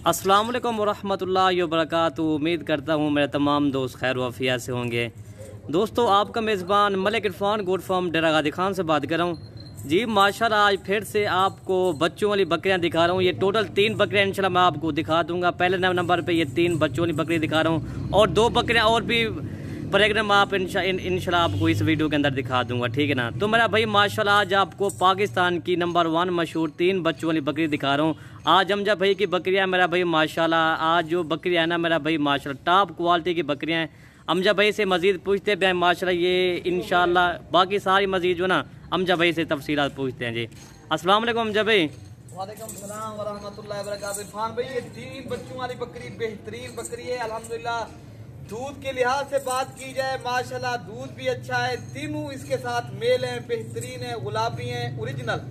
अस्सलाम वालेकुम वरहमतुल्लाहि वबरकातुहू। उम्मीद करता हूँ मेरे तमाम दोस्त खैर वफ़िया से होंगे। दोस्तों, आपका मेज़बान मलिक इरफान गोट फार्म डेरा गाजी खान से बात कर रहा हूँ जी। माशाल्लाह आज फिर से आपको बच्चों वाली बकरियाँ दिखा रहा हूँ। ये टोटल 3 बकरियाँ इंशाल्लाह मैं आपको दिखा दूँगा। पहले नंबर पे ये 3 बच्चों वाली बकरी दिखा रहा हूँ और 2 बकरियाँ और भी प्रेग्नम आप इंशाल्लाह आपको इस वीडियो के अंदर दिखा दूंगा, ठीक है ना। तो मेरा भाई माशाल्लाह आज आपको पाकिस्तान की नंबर 1 मशहूर 3 बच्चों वाली बकरी दिखा रहा हूँ। आज अमजा भाई की बकरियाँ मेरा भाई माशाल्लाह, आज जो बकरियाँ है ना मेरा भाई माशाल्लाह टॉप क्वालिटी की बकरियाँ हैं। अमजा भाई से मज़ीद पूछते हैं माशाल्लाह, ये इंशाल्लाह बाकी सारी मज़ीद जो ना अमजा भाई से तफसीलात पूछते हैं जी। अस्सलाम वालेकुम अमजा भाई। वालेकुम सलाम व रहमतुल्लाहि व बरकातुहू। इरफान भाई ये 3 बच्चों वाली बकरी बेहतरीन बकरी है अल्हम्दुलिल्लाह। दूध के लिहाज से बात की जाए माशाल्लाह दूध भी अच्छा है। तीनों इसके साथ मेल हैं, बेहतरीन है, गुलाबी हैं, ओरिजिनल।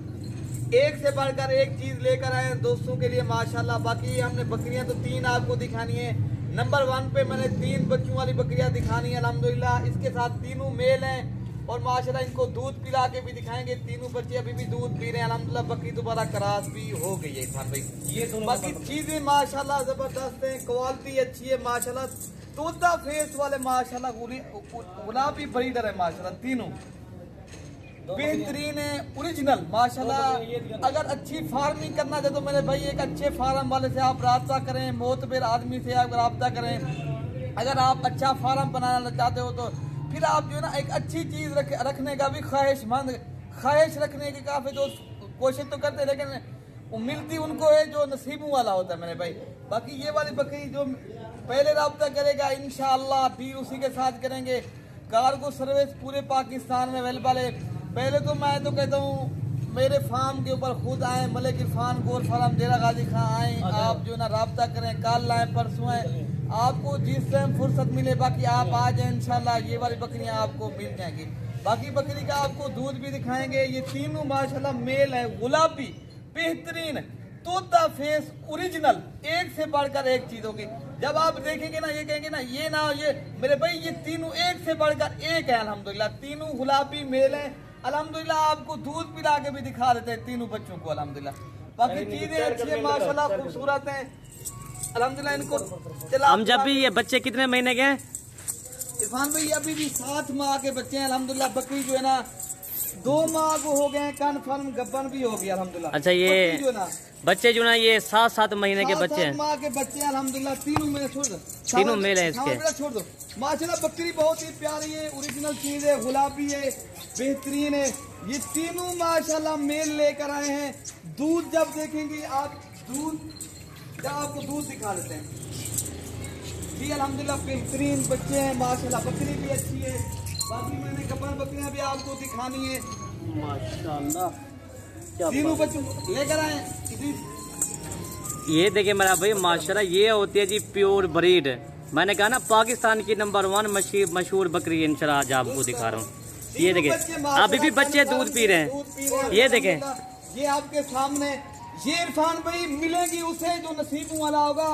एक से बढ़कर एक चीज लेकर आए हैं दोस्तों के लिए माशाल्लाह। बाकी हमने बकरियां तो 3 आपको दिखानी है। नंबर 1 पे मैंने 3 बच्चों वाली बकरियां दिखानी है अल्हम्दुलिल्लाह। इसके साथ तीनों मेल हैं और माशाल्लाह इनको दूध पिला के भी दिखाएंगे। तीनों बच्चे अभी भी दूध पी रहे हैं अल्हम्दुलिल्लाह। बकरी दोबारा क्रास भी हो गई है इरफान भाई। ये बाकी चीजें माशाल्लाह जबरदस्त है, क्वालिटी अच्छी है माशाल्लाह। तोता फेस वाले माशाल्लाह गुलाबी ब्रीडर है माशाल्लाह। तीनों बेहतरीन है, ओरिजिनल माशाल्लाह। अगर अच्छी फार्मिंग करना चाहे तो मेरे भाई एक अच्छे फार्म वाले से आप राब्ता करें, मोतबर आदमी से आप राब्ता करें। अगर आप अच्छा फार्म बनाना चाहते हो तो फिर आप जो है ना एक अच्छी चीज रखने का भी ख्वाहिश रखने की काफी दोस्त कोशिश तो करते हैं, लेकिन वो मिलती उनको है जो नसीबों वाला होता है मेरे भाई। बाकी ये वाली बकरी जो पहले राब्ता करेगा इंशाअल्लाह भी उसी के साथ करेंगे। कार्गो सर्विस पूरे पाकिस्तान में अवेलेबल है। पहले तो मैं तो कहता हूँ मेरे फार्म के ऊपर खुद आए, मलिक इरफान गोट फार्म डेरा गाजी खान आए, आप जो ना राब्ता करें, कल आए परसों आए, आपको जिस टाइम फुर्सत मिले बाकी आप आ जाए इंशाल्लाह। ये वाली बकरियां आपको मिल जाएंगी। बाकी बकरी का आपको दूध भी दिखाएंगे। ये तीनों माशाल्लाह मेल है, गुलाबी बेहतरीन तोता फेस ओरिजिनल, एक से बढ़कर एक चीज होगी। जब आप देखेंगे ना ये कहेंगे ना ये ना ये मेरे भाई ये तीनों एक से बढ़कर एक है अल्हम्दुलिल्लाह। तीनों गुलाबी मेल है अल्हम्दुलिल्लाह। आपको दूध पिला के भी दिखा देते हैं तीनों बच्चों को अल्हम्दुलिल्लाह। बाकी चीजें अच्छी है माशाल्लाह, खूबसूरत है अल्हम्दुलिल्लाह। इनको हम जब भी ये बच्चे कितने महीने के हैं इरफान भाई? अभी भी 7 माह के बच्चे हैं अल्हम्दुलिल्लाह। बकरी जो है ना 2 माह को हो गए, कन्फर्म गब्बन भी हो गया अल्हम्दुलिल्लाह। अच्छा, ये जो ना बच्चे जो ना ये 7-7 महीने के बच्चे हैं, 7 माह के बच्चे हैं अल्हम्दुलिल्लाह। तीनों मेरे छोड़ दो, तीनों मेल है इसके। छोड़ दो माशाल्लाह। बकरी बहुत ही प्यारी है, ओरिजिनल चीज है, गुलाबी है, बेहतरीन है। ये तीनों माशाल्लाह मेल लेकर आए हैं। दूध जब देखेंगे आप, दूध आपको दूध दिखा देते हैं जी अल्हम्दुलिल्लाह। बेहतरीन बच्चे हैं माशाल्लाह। बकरी भी अच्छी है। बाकी मैंने गब्बर बकरियां भी आपको दिखानी है माशाल्लाह। तीनों बच्चों लेकर आए ये देखिए मेरा भाई माशाल्लाह, ये होती है जी प्योर ब्रीड। मैंने कहा ना पाकिस्तान की नंबर 1 मशहूर बकरी इंशाल्लाह आज आपको दिखा रहा हूँ। ये देखें अभी भी बच्चे दूध पी रहे हैं। ये देखें ये आपके सामने। ये इरफान भाई मिलेगी उसे जो नसीबों वाला होगा,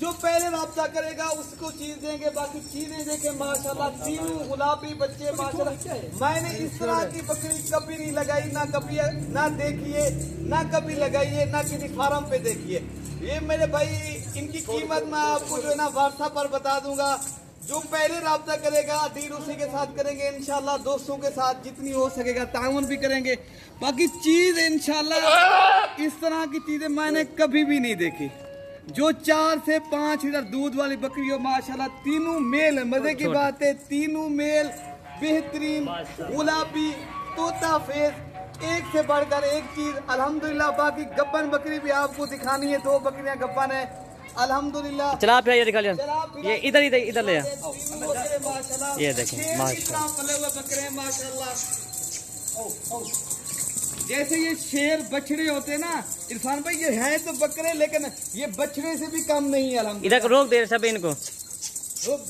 जो पहले राब्ता करेगा उसको चीज देंगे। बाकी चीजें देखें माशाल्लाह। तीनों गुलाबी बच्चे माशाल्लाह। मैंने इस तरह की बकरी कभी नहीं लगाई, ना कभी ना देखिए, ना कभी लगाइए, ना किसी फार्म पे देखिए। ये मेरे भाई इनकी कीमत मैं आपको जो है ना व्हाट्सएप पर बता दूंगा। जो पहले राब्ता करेगा डील उसी के साथ करेंगे इंशाल्लाह। दोस्तों के साथ जितनी हो सकेगा ताउन भी करेंगे। बाकी चीज इंशाल्लाह इस तरह की चीजें मैंने कभी भी नहीं देखी। जो 4 से 5 लीटर दूध वाली बकरी हो माशाल्लाह। तीनों मेल, मजे की बात है तीनों मेल, बेहतरीन गुलाबी तोता फेस, एक से बढ़कर एक चीज अल्हम्दुलिल्लाह। बाकी गब्बन बकरी भी आपको दिखानी है। 2 बकरियां गब्बन है अल्हम्दुलिल्लाह। चला आप ये दिखा लिया, ये इधर इधर इधर ले माशाल्लाह। ये देखें माशाल्लाह पले हुए बकरे माशाल्लाह। जैसे ये शेर बछड़े होते हैं ना इरफान भाई, ये है तो बकरे लेकिन ये बछड़े से भी कम नहीं है अल्हम्दुलिल्लाह। इधर रोक दे सब इनको, रोक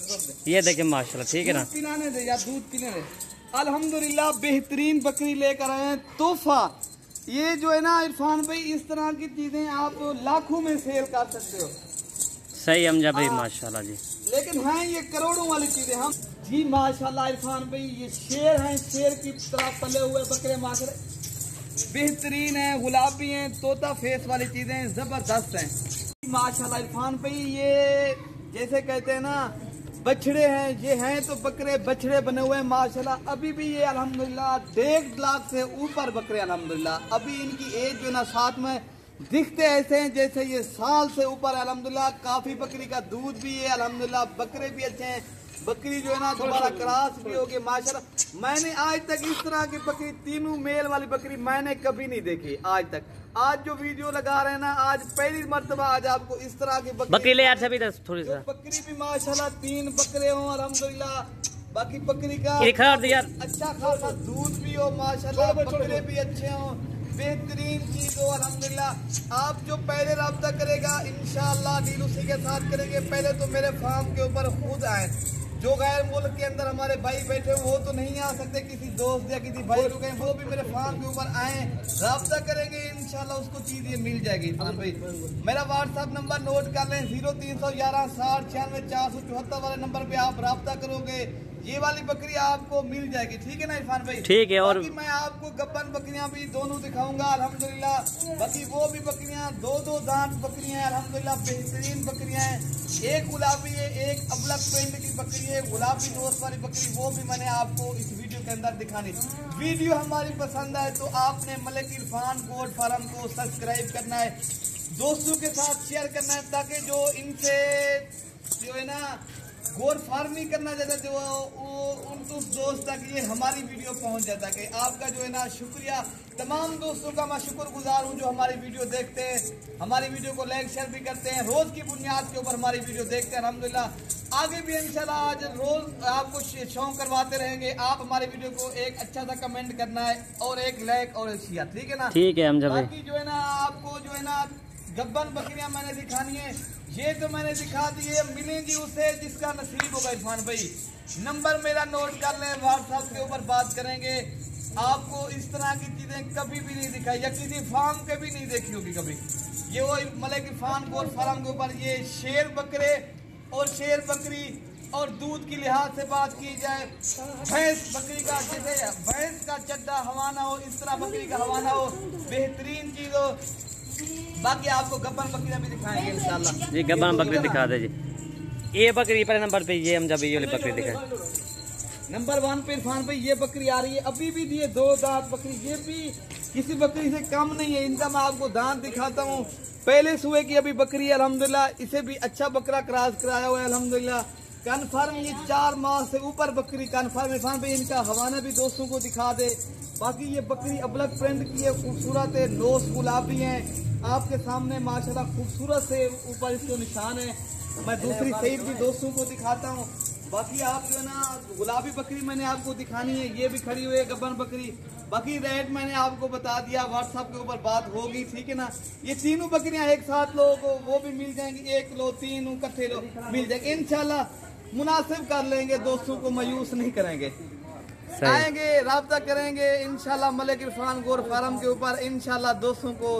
ये देखें माशाल्लाह, ठीक है ना। पिलाने दे या दूध पीने दे अल्हम्दुलिल्लाह। बेहतरीन बकरी लेकर आए हैं तोहफा। ये जो है ना इरफान भाई इस तरह की चीजें आप लाखों में सेल कर सकते हो। सही अमजा भाई माशाल्लाह जी। लेकिन हैं ये करोड़ों वाली चीजें हम जी माशाल्लाह। इरफान भाई ये शेर हैं, शेर की तरह पले हुए बकरे माशाल्लाह बेहतरीन है, गुलाबी हैं, तोता फेस वाली चीजें जबरदस्त हैं। माशाल्लाह इरफान भाई, ये जैसे कहते हैं ना बछड़े हैं, ये हैं तो बकरे बछड़े बने हुए हैं माशाल्लाह। अभी भी ये अल्हम्दुलिल्लाह 1.5 लाख से ऊपर बकरे अल्हम्दुलिल्लाह। अभी इनकी एज जो ना साथ में दिखते ऐसे हैं जैसे ये साल से ऊपर अल्हम्दुलिल्लाह। काफी बकरी का दूध भी है अल्हम्दुलिल्लाह, बकरे भी अच्छे हैं। बकरी जो है ना दोबारा क्रॉस भी होगी माशाल्लाह। मैंने आज तक इस तरह की बकरी, तीनों मेल वाली बकरी मैंने कभी नहीं देखी आज तक। आज जो वीडियो लगा रहे हैं ना, आज पहली मर्तबा आज आपको इस तरह की बकरी ले यार सभी थोड़ी सा बकरी भी माशाल्लाह 3 बकरे हों अल्हम्दुलिल्लाह। बाकी बकरी का अच्छा खासा दूध भी हो माशाल्लाह, बकरे भी अच्छे हों, बेहतरीन चीज हो अल्हम्दुलिल्लाह। आप जो पहले राब्ता करेगा इंशाअल्लाह डील उसी के साथ करेंगे। पहले तो मेरे फार्म के ऊपर खुद आए। जो गैर मुल्क के अंदर हमारे भाई बैठे वो तो नहीं आ सकते, किसी दोस्त या किसी भाई को कहें वो भी मेरे फार्म के ऊपर आए, राब्ता करेंगे इंशाल्लाह उसको चीज ये मिल जाएगी। भाई मेरा व्हाट्सएप नंबर नोट कर लें, 0311 60 96 474 वाले नंबर पे आप राब्ता करोगे, ये वाली बकरी आपको मिल जाएगी। ठीक है ना इरफान भाई? ठीक है। और मैं आपको गब्बन बकरियां भी दोनों दिखाऊंगा अल्हम्दुलिल्लाह। बाकी वो भी बकरियां 2-2 दांत बकरियां अल्हम्दुलिल्लाह, बेहतरीन बकरियां हैं। एक गुलाबी है, एक अबलक पेंट की बकरी है, गुलाबी दोस्त वाली बकरी, वो भी मैंने आपको इस वीडियो के अंदर दिखानी। वीडियो हमारी पसंद आए तो आपने मलिक इरफान गोट फार्म को सब्सक्राइब करना है, दोस्तों के साथ शेयर करना है, ताकि जो इनसे जो है ना गोट फार्मिंग करना चाहता है जो उस दोस्त तक ये हमारी वीडियो पहुंच जाता है। कि आपका जो है ना शुक्रिया, तमाम दोस्तों का मैं शुक्रगुजार हूं जो हमारी वीडियो देखते हैं, हमारी वीडियो को लाइक शेयर भी करते हैं, रोज की बुनियाद के ऊपर हमारी वीडियो देखते हैं अल्हम्दुलिल्लाह। आगे भी इंशाल्लाह आज रोज आपको शौक करवाते रहेंगे। आप हमारी वीडियो को एक अच्छा सा कमेंट करना है और एक लाइक और एक शेयर, ठीक है ना? ठीक है। बाकी जो है ना आपको जो है ना गब्बन बकरियां मैंने दिखानी है, ये तो मैंने दिखा दी है, मिलेंगी उसे जिसका नसीब होगा इरफान भाई। नंबर मेरा नोट कर लें, व्हाट्सएप के ऊपर बात करेंगे। आपको इस तरह की चीजें कभी भी नहीं दिखाई या किसी फार्म के भी नहीं देखी होगी कभी। ये वो मलिक इरफान गोट फार्म के ऊपर ये शेर बकरे और शेर बकरी और दूध की लिहाज से बात की जाए, भैंस बकरी का, जैसे भैंस का चड्डा हवाना हो, इस तरह बकरी का हवाना हो, बेहतरीन चीज हो। बाकी आपको गब्बन बकरियां भी दिखाएंगे इंशाल्लाह जी। गब्बन बकरी दिखा दे जी। ये बकरी पहले नंबर पे, ये हम जब ये वाली बकरी दिखाए नंबर 1 पे इरफान भाई, ये बकरी आ रही है अभी भी, ये 2 दांत बकरी, ये भी किसी बकरी से कम नहीं है। इनका मैं आपको दांत दिखाता हूँ। पहले सुबह की अभी बकरी है अल्हम्दुलिल्लाह, इसे भी अच्छा बकरा क्रॉस कराया हुआ है अल्हम्दुलिल्लाह। कन्फर्म ये 4 माह से ऊपर बकरी कन्फर्म। इरफान भाई इनका हवाना भी दोस्तों को दिखा दे। बाकी ये बकरी अबलक प्रिंट की है, खूबसूरत है, नोस गुलाबी है आपके सामने माशाल्लाह, खूबसूरत से ऊपर इसको निशान है। मैं दूसरी साइड भी दोस्तों को दिखाता हूँ। बाकी आप जो है ना गुलाबी बकरी मैंने आपको दिखानी है, ये भी खड़ी हुई है गब्बन बकरी। बाकी रेट मैंने आपको बता दिया, व्हाट्सएप के ऊपर बात होगी, ठीक है ना? ये तीनों बकरियां एक साथ लोगों को वो भी मिल जाएंगी, 1 लो 3 इकट्ठे लो मिल जाएंगे इंशाल्लाह। मुनासिब कर लेंगे, दोस्तों को मायूस नहीं करेंगे, आएंगे राब्ता करेंगे इंशाल्लाह मलिक इरफान गोट फार्म के ऊपर। इंशाल्लाह दोस्तों को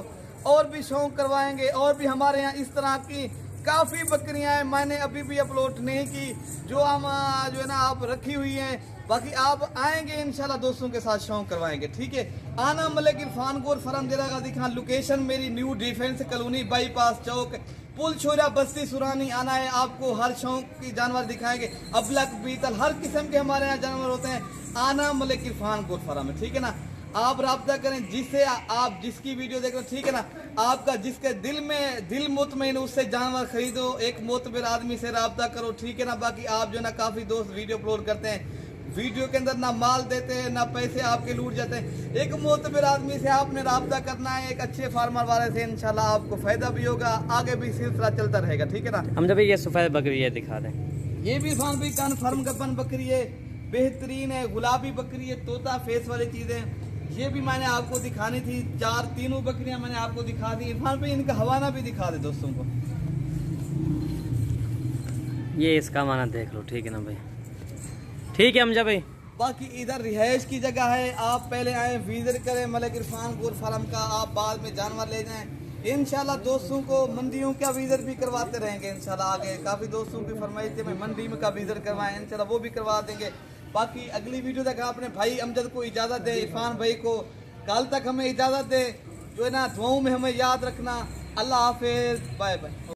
और भी शौक करवाएंगे। और भी हमारे यहाँ इस तरह की काफी बकरियां हैं, मैंने अभी भी अपलोड नहीं की, जो हम जो है ना आप रखी हुई हैं। बाकी आप आएंगे इंशाल्लाह दोस्तों के साथ शौक करवाएंगे, ठीक है? आना मलिक इरफान गोट फार्म देगा दिखा। लोकेशन मेरी न्यू डिफेंस कॉलोनी बाईपास चौक, पुल छोरा बस्ती सुरानी आना है। आपको हर शौक की जानवर दिखाएंगे, अबलक बीतल हर किस्म के हमारे यहाँ जानवर होते हैं। आना मलिक इरफान गोट फार्म में, ठीक है ना? आप राब्ता करें जिससे आप जिसकी वीडियो देख रहे हो, ठीक है ना? आपका जिसके दिल मुतमईन उससे जानवर खरीदो, एक मोतबर आदमी से राब्ता करो, ठीक है ना? बाकी आप जो ना काफी दोस्त वीडियो अपलोड करते हैं, वीडियो के अंदर ना माल देते हैं ना पैसे आपके लूट जाते हैं। एक मोतबर आदमी से आपने राब्ता करना है, एक अच्छे फार्मर वाले से, इंशाल्लाह आपको फायदा भी होगा, आगे भी सिलसिला चलता रहेगा, ठीक है ना? हम जब ये सफेद बकरी है दिखा दें, ये भी इरफान भाई कन्फर्म गब्बन बकरी है, बेहतरीन है, गुलाबी बकरी है, तोता फेस वाली चीजें। ये भी मैंने आपको दिखानी थी, तीनों बकरियां मैंने आपको दिखा दी। इरफान भाई इनका हवाना भी दिखा दे दोस्तों को, ये इसका हवाना देख लो, ठीक है ना भाई? ठीक है हमजा भाई। बाकी इधर रिहाइश की जगह है, आप पहले आए विजिट करें मलिक इरफान गोट फार्म का, आप बाद में जानवर ले जाएं इंशाल्लाह। दोस्तों को मंडियों का विजिट भी करवाते रहेंगे इंशाल्लाह। आगे काफी दोस्तों की फरमाइश थी मैं मंडी में का विजिट करवाएं, इंशाल्लाह वो भी करवा देंगे। बाकी अगली वीडियो तक आपने भाई अमजद को इजाजत दे, इरफान भाई को कल तक हमें इजाजत दे, जो है ना दुआओं में हमें याद रखना। अल्लाह हाफिज, बाय बाय।